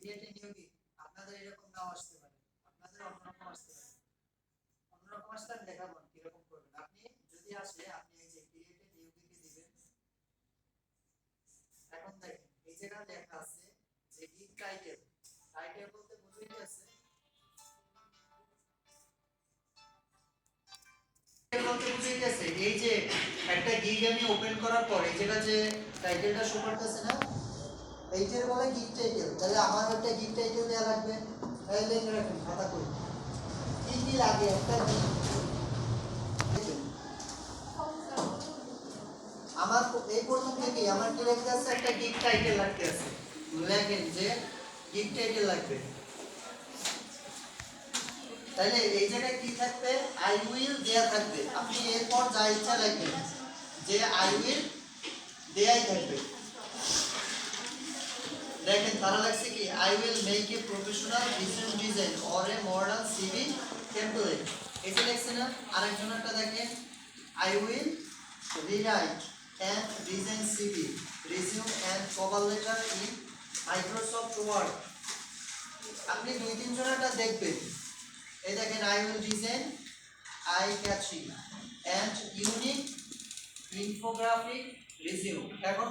ক্রিয়েটে নিয়োগে আপনাদের এরকম নাও আসতে পারে, আপনাদের অন্যরকম আসতে পারে। অন্যরকম আসলে আমি দেখাবো কিরকম করবেন। আপনি যদি আসে আপনি এই যে ক্রিয়েটে নিয়োগে দিবেন। এখন দেখেন এই জায়গায় লেখা আছে যে গিগ টাইটেল। টাইটেল বলতে বুঝাইতে আছে এই যে একটা গিগ আমি ওপেন করার পর এই জায়গা যে টাইটেলটা শো করতেছে না, এইটার বলে গিগ টাইটেল। তাহলে আমার একটা গিগ টাইটেল দেয়া লাগবে। তাহলে লিখে রাখেন খাতা করে কি কি লাগে একটা আমার এই প্রথম থেকে আমার কি লেখা আছে একটা গিগ টাইটেল লাগতে আছে। লেখেন যে গিগ টাইটেল লাগবে। তাহলে এই জায়গায় কি থাকবে আই উইল দেয়া থাকবে। আপনি এরপর যা ইচ্ছা লিখবেন যে আই উইল দেয়াই থাকবে। দেখেন তারা লাগছে কি I will make a professional resume design or a modern CV template. এটা লেখছে না। আরেকজনেরটা দেখেন I will rewrite and design CV resume and cover letter in Microsoft Word. আপনি দুই তিন জনেরটা দেখবেন। এই দেখেন I will design eye catchy and unique infographic resume. এখন